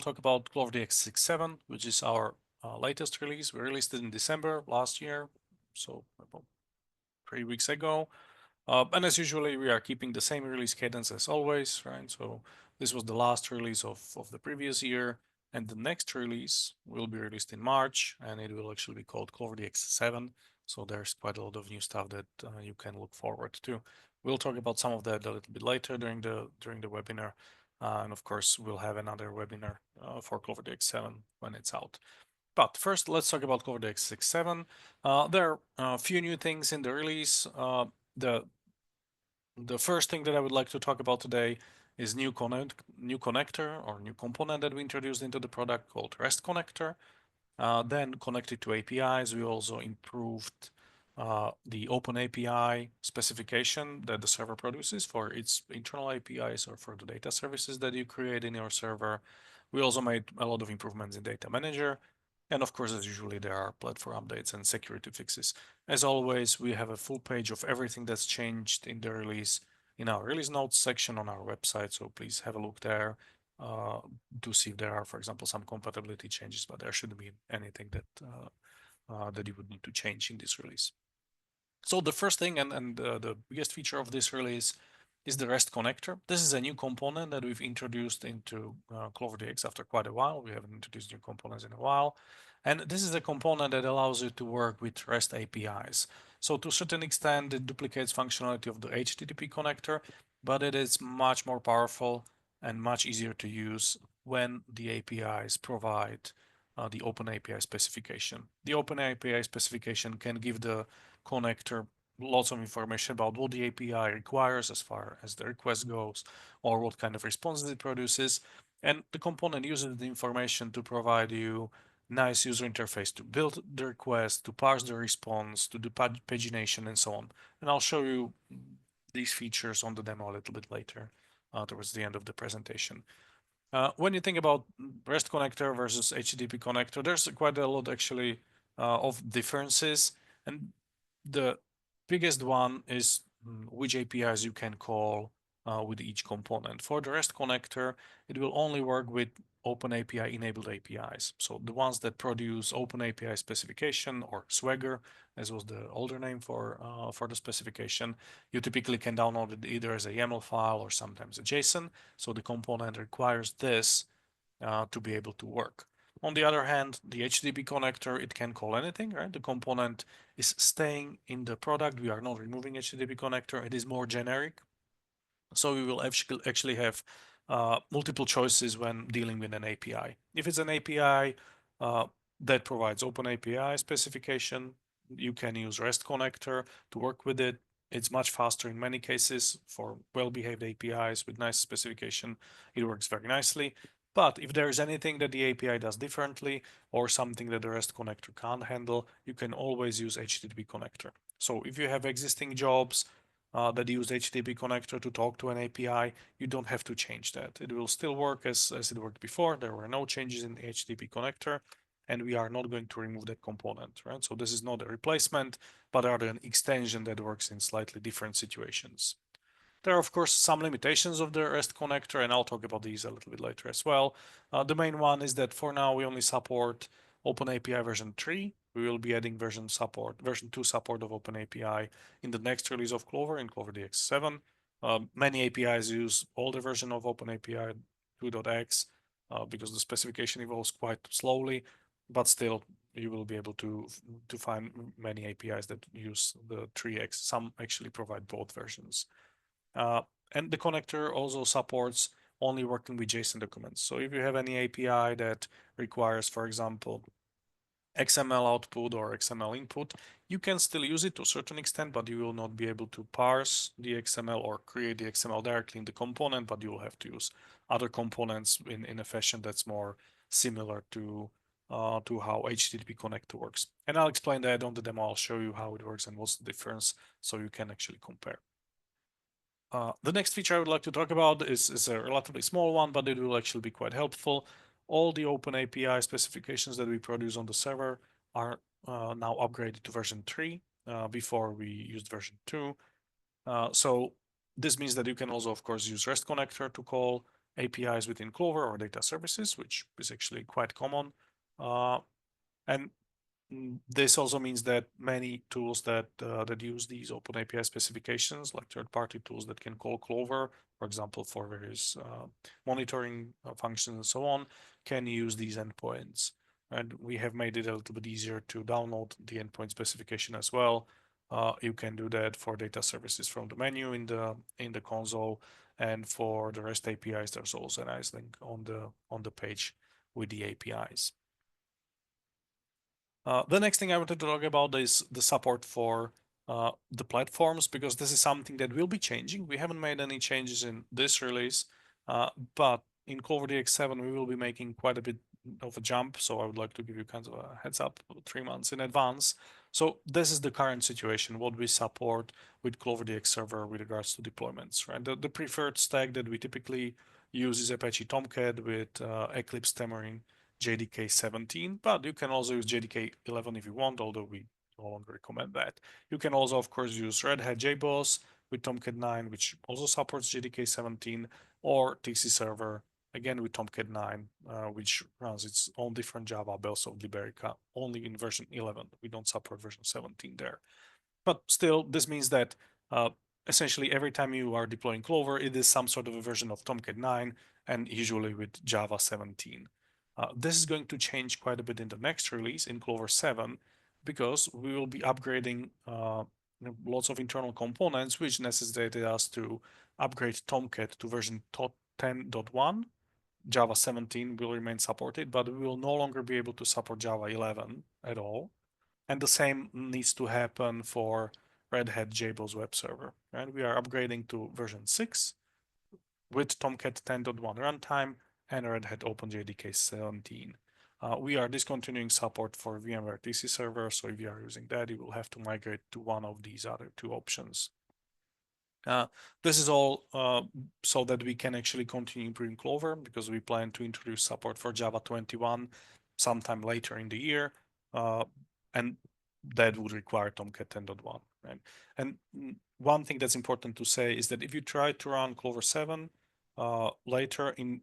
talk about CloverDX 6.7, which is our latest release. We released it in December last year, so about 3 weeks ago. And as usually, we are keeping the same release cadence as always, right? So this was the last release of the previous year, and the next release will be released in March, and it will actually be called CloverDX 7. So there's quite a lot of new stuff that you can look forward to. We'll talk about some of that a little bit later during the webinar. And of course, we'll have another webinar for CloverDX 7 when it's out. But first, let's talk about CloverDX 6.7. There are a few new things in the release. The first thing that I would like to talk about today is new connector or new component that we introduced into the product called RESTConnector. Then connected to APIs, we also improved the OpenAPI specification that the server produces for its internal APIs or for the data services that you create in your server. We also made a lot of improvements in Data Manager. And of course, as usually, there are platform updates and security fixes. As always, we have a full page of everything that's changed in the release in our release notes section on our website. So please have a look there to see if there are, for example, some compatibility changes, but there shouldn't be anything that you would need to change in this release. So the first thing and the biggest feature of this release is the REST connector. This is a new component that we've introduced into CloverDX after quite a while. We haven't introduced new components in a while. And this is a component that allows you to work with REST APIs. So to a certain extent, it duplicates functionality of the HTTP connector, but it is much more powerful and much easier to use when the APIs provide the OpenAPI specification. The OpenAPI specification can give the connector lots of information about what the API requires as far as the request goes or what kind of responses it produces. And the component uses the information to provide you nice user interface to build the request, to parse the response, to do pagination and so on. And I'll show you these features on the demo a little bit later towards the end of the presentation. When you think about REST connector versus HTTP connector, there's quite a lot actually of differences. And the biggest one is which APIs you can call with each component. For the REST connector, it will only work with OpenAPI enabled APIs. So the ones that produce OpenAPI specification or Swagger, as was the older name for the specification, you typically can download it either as a YAML file or sometimes a JSON. So the component requires this to be able to work. On the other hand, the HTTP connector, it can call anything, right? The component is staying in the product. We are not removing HTTP connector. It is more generic. So we will actually have multiple choices when dealing with an API. If it's an API that provides OpenAPI specification, you can use REST connector to work with it. It's much faster in many cases for well-behaved APIs with nice specification. It works very nicely. But if there is anything that the API does differently or something that the REST connector can't handle, you can always use HTTP connector. So if you have existing jobs that use HTTP connector to talk to an API, you don't have to change that. It will still work as it worked before. There were no changes in the HTTP connector, and we are not going to remove that component, right? So this is not a replacement, but rather an extension that works in slightly different situations. There are, of course, some limitations of the REST connector, and I'll talk about these a little bit later as well. The main one is that for now, we only support OpenAPI version 3. We will be adding version 2 support of OpenAPI in the next release of Clover in CloverDX 7. Many APIs use older version of OpenAPI 2.x because the specification evolves quite slowly, but still you will be able to find many APIs that use the 3x. Some actually provide both versions. And the connector also supports only working with JSON documents. So if you have any API that requires, for example, XML output or XML input, you can still use it to a certain extent, but you will not be able to parse the XML or create the XML directly in the component, but you will have to use other components in a fashion that's more similar to how HTTP connector works. And I'll explain that on the demo. I'll show you how it works and what's the difference so you can actually compare. The next feature I would like to talk about is a relatively small one, but it will actually be quite helpful. All the OpenAPI specifications that we produce on the server are now upgraded to version 3. Before we used version 2. So this means that you can also, of course, use REST connector to call APIs within Clover or data services, which is actually quite common. And this also means that many tools that use these OpenAPI specifications, like third-party tools that can call Clover, for example, for various monitoring functions and so on, can use these endpoints. And we have made it a little bit easier to download the endpoint specification as well. You can do that for data services from the menu in the console, and for the REST APIs, there's also a nice link on the page with the APIs. The next thing I wanted to talk about is the support for the platforms, because this is something that will be changing. We haven't made any changes in this release, but in CloverDX 7, we will be making quite a bit of a jump. So I would like to give you kind of a heads up 3 months in advance. So this is the current situation, what we support with CloverDX Server with regards to deployments, right? The preferred stack that we typically use is Apache Tomcat with Eclipse Xamarin JDK 17, but you can also use JDK 11 if you want, although we no longer recommend that. You can also, of course, use Red Hat JBoss with Tomcat 9, which also supports JDK 17, or TC Server, again with Tomcat 9, which runs its own different Java bells of Liberica, only in version 11. We don't support version 17 there. But still, this means that essentially every time you are deploying Clover, it is some sort of a version of Tomcat 9, and usually with Java 17. This is going to change quite a bit in the next release in Clover 7, because we will be upgrading lots of internal components, which necessitated us to upgrade Tomcat to version 10.1. Java 17 will remain supported, but we will no longer be able to support Java 11 at all. And the same needs to happen for Red Hat JBoss web server. And we are upgrading to version 6 with Tomcat 10.1 runtime and Red Hat OpenJDK 17. We are discontinuing support for VMware TC server, so if you are using that, you will have to migrate to one of these other two options. This is all so that we can actually continue improving Clover, because we plan to introduce support for Java 21 sometime later in the year, and that would require Tomcat 10.1. Right? And one thing that's important to say is that if you try to run Clover 7 later in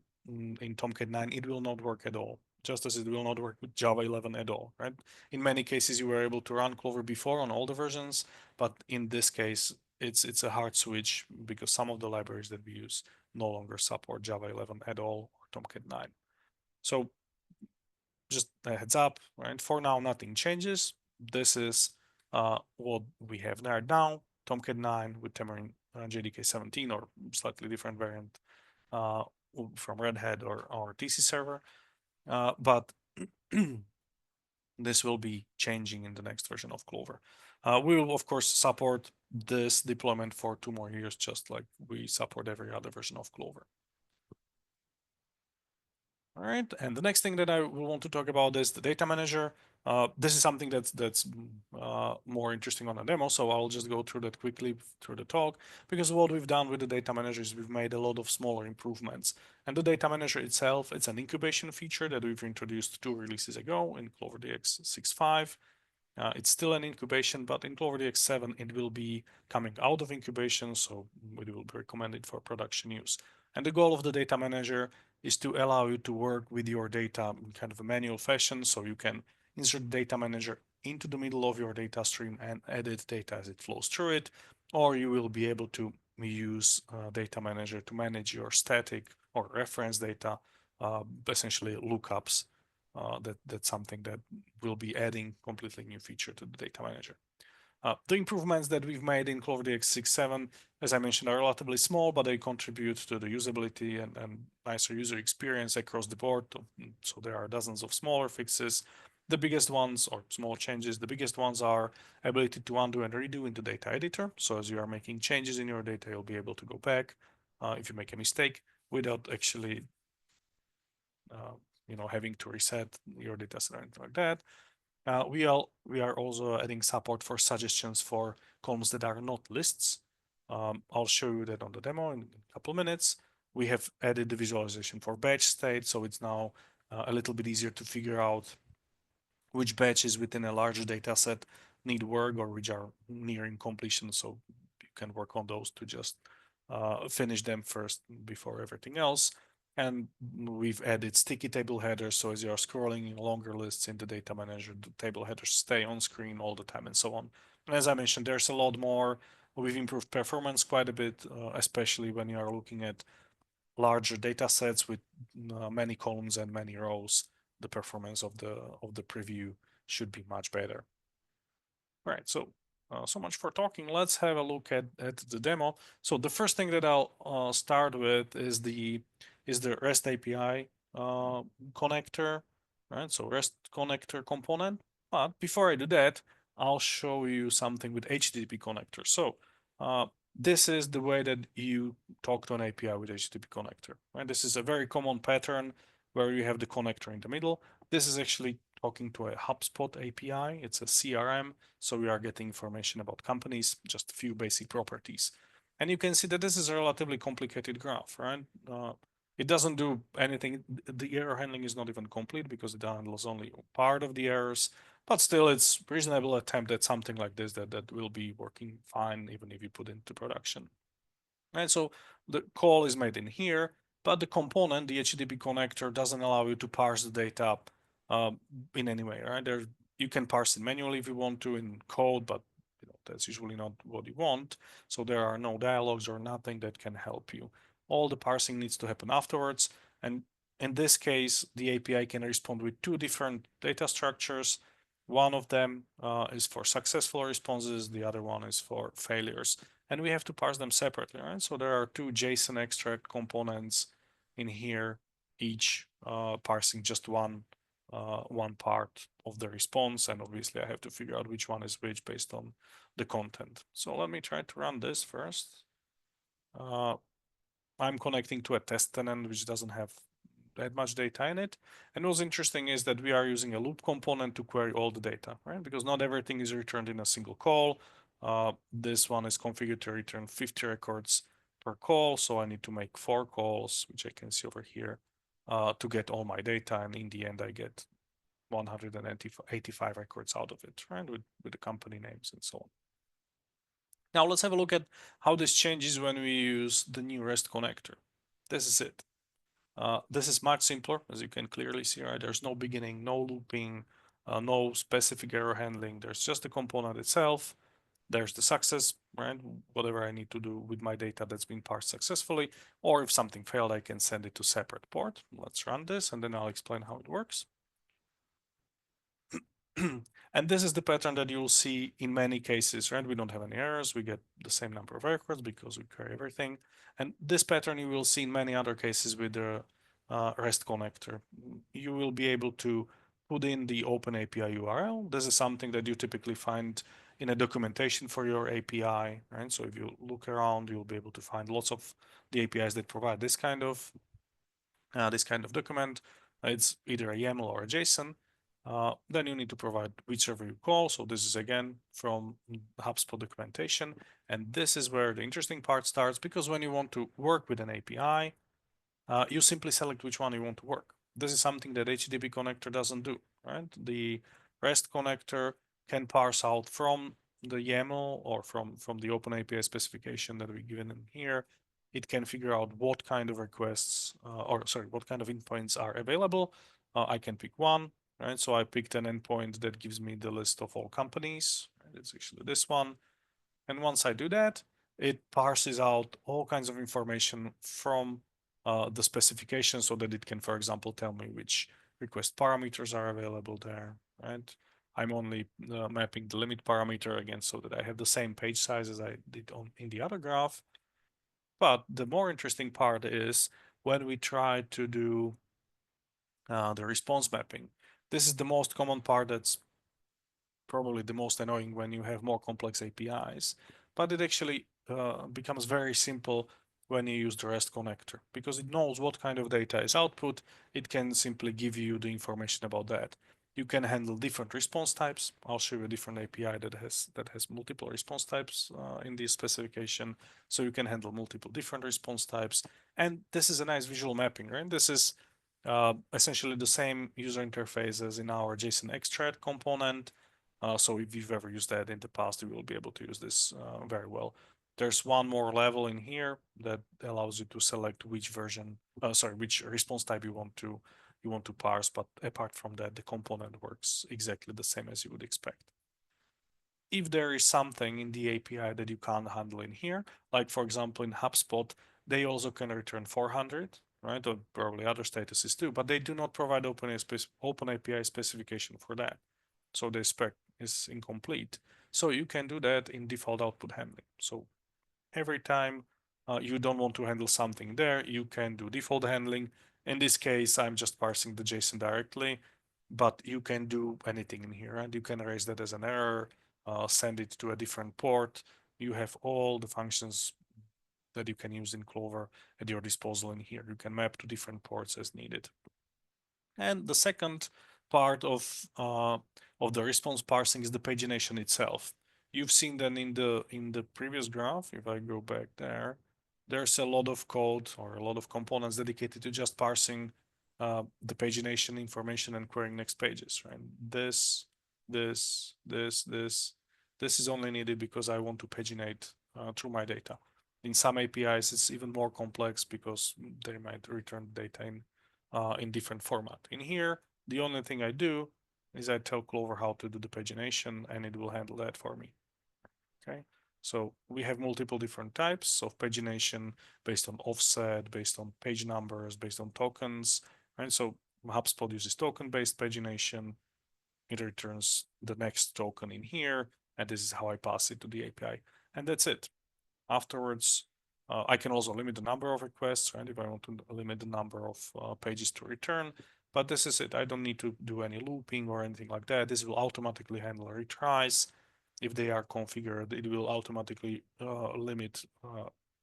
Tomcat 9, it will not work at all, just as it will not work with Java 11 at all, right? In many cases, you were able to run Clover before on all the versions, but in this case, it's a hard switch, because some of the libraries that we use no longer support Java 11 at all or Tomcat 9. So just a heads up, right? For now, nothing changes. This is what we have there now, Tomcat 9 with Xamarin JDK 17, or slightly different variant from Red Hat or TC server. But this will be changing in the next version of Clover. We will, of course, support this deployment for 2 more years, just like we support every other version of Clover. All right, and the next thing that I will want to talk about is the data manager. This is something that's more interesting on a demo, so I'll just go through that quickly through the talk, because what we've done with the data manager is we've made a lot of smaller improvements. And the data manager itself, it's an incubation feature that we've introduced 2 releases ago in CloverDX 6.5. It's still an incubation, but in CloverDX 7, it will be coming out of incubation, so it will be recommended for production use. And the goal of the data manager is to allow you to work with your data in kind of a manual fashion, so you can insert data manager into the middle of your data stream and edit data as it flows through it, or you will be able to use data manager to manage your static or reference data, essentially lookups. That's something that will be adding completely new feature to the data manager. The improvements that we've made in CloverDX 6.7, as I mentioned, are relatively small, but they contribute to the usability and nicer user experience across the board. So there are dozens of smaller fixes. The biggest ones, or small changes, the biggest ones are ability to undo and redo in the data editor. So as you are making changes in your data, you'll be able to go back if you make a mistake without actually having to reset your data set or anything like that. We are also adding support for suggestions for columns that are not lists. I'll show you that on the demo in a couple of minutes. We have added the visualization for batch state, so it's now a little bit easier to figure out which batches within a larger data set need work or which are nearing completion, so you can work on those to just finish them first before everything else. And we've added sticky table headers. So as you're scrolling longer lists in the data manager, the table headers stay on screen all the time and so on. And as I mentioned, there's a lot more. We've improved performance quite a bit, especially when you are looking at larger data sets with many columns and many rows. The performance of the preview should be much better. All right, so much for talking. Let's have a look at the demo. So the first thing that I'll start with is the REST API connector, right? So REST connector component. But before I do that, I'll show you something with HTTP connector. So this is the way that you talk to an API with HTTP connector, right? This is a very common pattern where you have the connector in the middle. This is actually talking to a HubSpot API. It's a CRM, so we are getting information about companies, just a few basic properties. And you can see that this is a relatively complicated graph, right? It doesn't do anything. The error handling is not even complete because it handles only part of the errors, but still it's reasonable attempt at something like this that will be working fine even if you put it into production. And so the call is made in here, but the component, the HTTP connector, doesn't allow you to parse the data in any way, right? You can parse it manually if you want to in code, but that's usually not what you want. So there are no dialogues or nothing that can help you. All the parsing needs to happen afterwards. And in this case, the API can respond with two different data structures. One of them is for successful responses, the other one is for failures. And we have to parse them separately, right? So there are two JSON extract components in here, each parsing just one part of the response. And obviously I have to figure out which one is which based on the content. So let me try to run this first. I'm connecting to a test tenant, which doesn't have that much data in it. And what's interesting is that we are using a loop component to query all the data, right? Because not everything is returned in a single call. This one is configured to return 50 records per call. So I need to make 4 calls, which I can see over here, to get all my data. And in the end, I get 185 records out of it, right? With the company names and so on. Now let's have a look at how this changes when we use the new REST connector. This is it. This is much simpler, as you can clearly see, right? There's no beginning, no looping, no specific error handling. There's just the component itself. There's the success, right? Whatever I need to do with my data that's been parsed successfully, or if something failed, I can send it to separate port. Let's run this, and then I'll explain how it works. And this is the pattern that you'll see in many cases, right? We don't have any errors. We get the same number of records because we query everything. And this pattern you will see in many other cases with the REST connector. You will be able to put in the OpenAPI URL. This is something that you typically find in a documentation for your API, right? So if you look around, you'll be able to find lots of the APIs that provide this kind of document. It's either a YAML or a JSON. Then you need to provide whichever you call. So this is again from HubSpot documentation. And this is where the interesting part starts, because when you want to work with an API, you simply select which one you want to work. This is something that HTTP connector doesn't do, right? The REST connector can parse out from the YAML or from the OpenAPI specification that we've given in here. It can figure out what kind of requests, what kind of endpoints are available. I can pick one, right? So I picked an endpoint that gives me the list of all companies. It's actually this one. And once I do that, it parses out all kinds of information from the specification so that it can, for example, tell me which request parameters are available there, right? I'm only mapping the limit parameter again so that I have the same page size as I did in the other graph. But the more interesting part is when we try to do the response mapping. This is the most common part that's probably the most annoying when you have more complex APIs, but it actually becomes very simple when you use the REST connector because it knows what kind of data is output. It can simply give you the information about that. You can handle different response types. I'll show you a different API that has multiple response types in this specification. So you can handle multiple different response types. And this is a nice visual mapping, right? This is essentially the same user interface as in our JSON extract component. So if you've ever used that in the past, you will be able to use this very well. There's one more level in here that allows you to select which version, which response type you want to parse. But apart from that, the component works exactly the same as you would expect. If there is something in the API that you can't handle in here, like for example in HubSpot, they also can return 400, right? Or probably other statuses too, but they do not provide OpenAPI specification for that. So the spec is incomplete. So you can do that in default output handling. So every time you don't want to handle something there, you can do default handling. In this case, I'm just parsing the JSON directly, but you can do anything in here, and you can raise that as an error, send it to a different port. You have all the functions that you can use in Clover at your disposal in here. You can map to different ports as needed. And the second part of the response parsing is the pagination itself. You've seen that in the previous graph. If I go back there, there's a lot of code or a lot of components dedicated to just parsing the pagination information and querying next pages, right? This is only needed because I want to paginate through my data. In some APIs, it's even more complex because they might return data in different format. In here, the only thing I do is I tell Clover how to do the pagination, and it will handle that for me. Okay, so we have multiple different types of pagination based on offset, based on page numbers, based on tokens. And so HubSpot uses token-based pagination. It returns the next token in here, and this is how I pass it to the API. And that's it. Afterwards, I can also limit the number of requests, right? If I want to limit the number of pages to return, but this is it. I don't need to do any looping or anything like that. This will automatically handle retries. If they are configured, it will automatically limit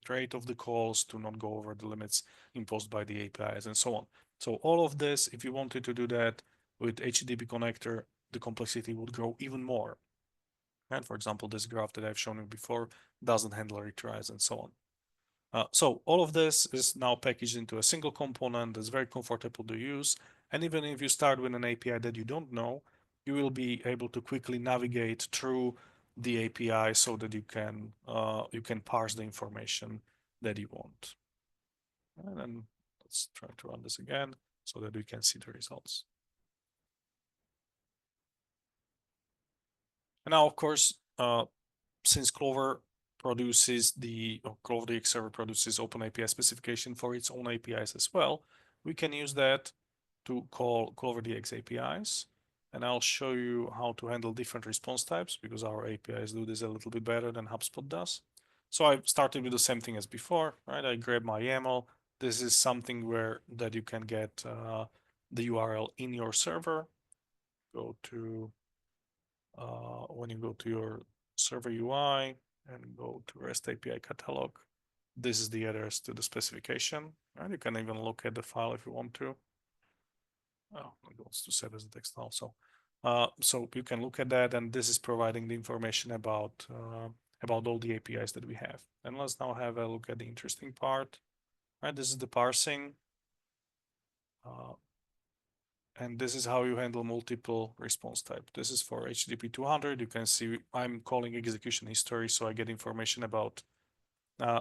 rate of the calls to not go over the limits imposed by the APIs and so on. So all of this, if you wanted to do that with HTTPConnector, the complexity would grow even more. And for example, this graph that I've shown you before doesn't handle retries and so on. So all of this is now packaged into a single component that's very comfortable to use. And even if you start with an API that you don't know, you will be able to quickly navigate through the API so that you can parse the information that you want. And then let's try to run this again so that we can see the results. And now, of course, since CloverDX server produces OpenAPI specification for its own APIs as well, we can use that to call CloverDX APIs. And I'll show you how to handle different response types because our APIs do this a little bit better than HubSpot does. So I started with the same thing as before, right? I grab my YAML. This is something that you can get the URL in your server. Go to when you go to your server UI and go to REST API catalog, this is the address to the specification. And you can even look at the file if you want to. Oh, it wants to set as a text also. So you can look at that, and this is providing the information about all the APIs that we have. And let's now have a look at the interesting part. Right, this is the parsing. And this is how you handle multiple response type. This is for HTTP 200. You can see I'm calling execution history, so I get information about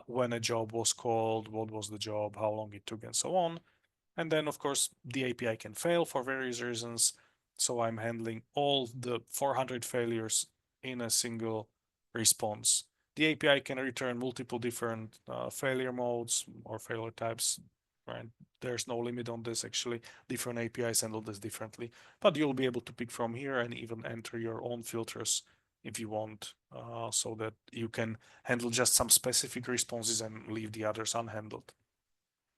when a job was called, what was the job, how long it took, and so on. And then, of course, the API can fail for various reasons. So I'm handling all the 400 failures in a single response. The API can return multiple different failure modes or failure types, right? There's no limit on this, actually. Different APIs handle this differently, but you'll be able to pick from here and even enter your own filters if you want, so that you can handle just some specific responses and leave the others unhandled.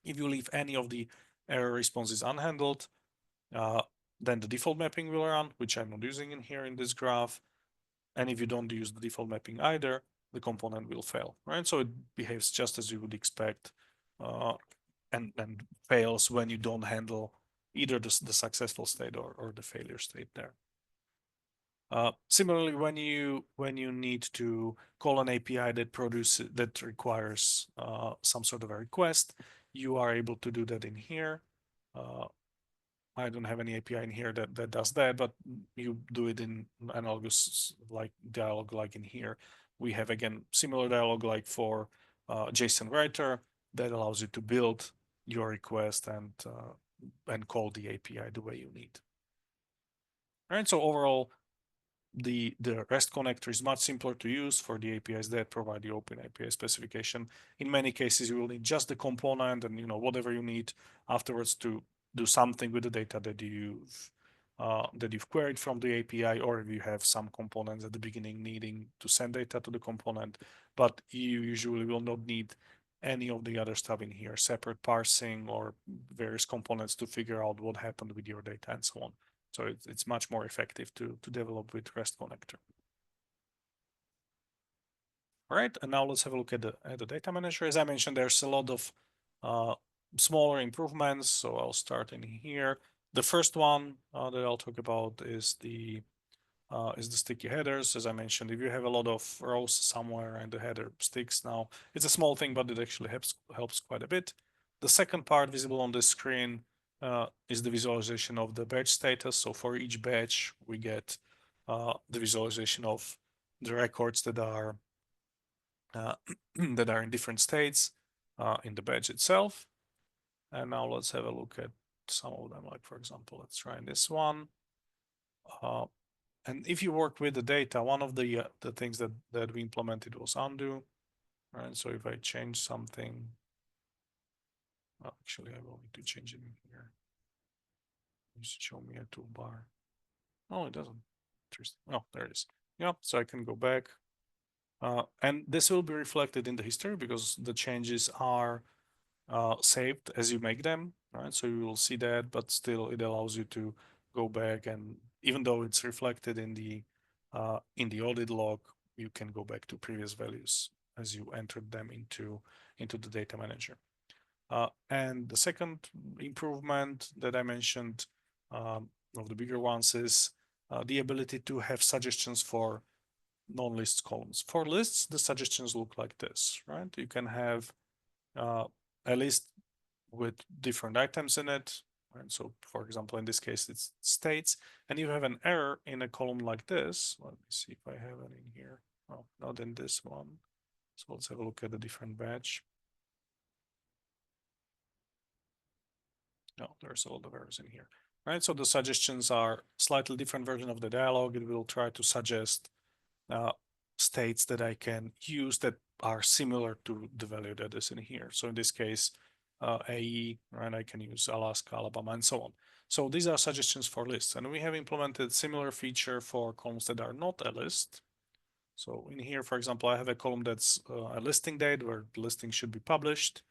If you leave any of the error responses unhandled, then the default mapping will run, which I'm not using in here in this graph. And if you don't use the default mapping either, the component will fail, right? So it behaves just as you would expect, and fails when you don't handle either the successful state or the failure state there. Similarly, when you need to call an API that requires some sort of a request, you are able to do that in here. I don't have any API in here that does that, but you do it in analogous like dialog like in here we have again similar dialog like for JSON writer that allows you to build your request and call the API the way you need. All right, so overall, the REST connector is much simpler to use for the APIs that provide the OpenAPI specification. In many cases, you will need just the component and whatever you need afterwards to do something with the data that you've queried from the API, or if you have some components at the beginning needing to send data to the component, but you usually will not need any of the other stuff in here, separate parsing or various components to figure out what happened with your data and so on. So it's much more effective to develop with REST connector. All right, and now let's have a look at the data manager. As I mentioned, there's a lot of smaller improvements. So I'll start in here. The first one that I'll talk about is the sticky headers. As I mentioned, if you have a lot of rows somewhere and the header sticks now, it's a small thing, but it actually helps quite a bit. The second part visible on the screen is the visualization of the batch status. So for each batch, we get the visualization of the records that are that are in different states in the batch itself. And now let's have a look at some of them. Like for example, let's try this one. And if you work with the data, one of the things that we implemented was undo. Right. So if I change something, well, actually, I will need to change it in here. Just show me a toolbar. Oh, it doesn't. Interesting. Oh, there it is. Yeah. So I can go back. And this will be reflected in the history because the changes are saved as you make them, right? So you will see that, but still it allows you to go back, and even though it's reflected in the audit log, you can go back to previous values as you entered them into the data manager. And the second improvement that I mentioned, of the bigger ones, is the ability to have suggestions for non-list columns. For lists, the suggestions look like this, right? You can have a list with different items in it. And so, for example, in this case, it's states, and you have an error in a column like this. Let me see if I have it in here. Oh, not in this one. So let's have a look at the different batch. No, there's a lot of errors in here. Right, so the suggestions are slightly different version of the dialog. It will try to suggest states that I can use that are similar to the value that is in here. So in this case, AE, right, I can use Alaska, Alabama, and so on. So these are suggestions for lists. And we have implemented similar feature for columns that are not a list. So in here, for example, I have a column that's a listing date where the listing should be published,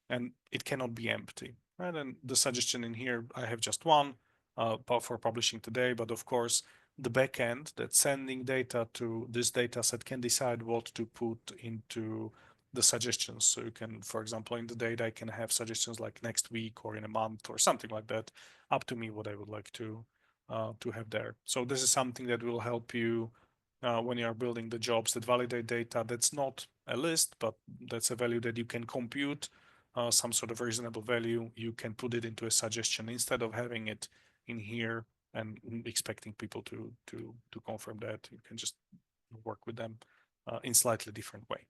and it cannot be empty. Right? And the suggestion in here, I have just one for publishing today, but of course, the backend that's sending data to this data set can decide what to put into the suggestions. So you can, for example, in the data, I can have suggestions like next week or in a month or something like that, up to me what I would like to have there. So this is something that will help you when you are building the jobs that validate data. That's not a list, but that's a value that you can compute some sort of reasonable value. You can put it into a suggestion instead of having it in here and expecting people to confirm that. You can just work with them in slightly different way.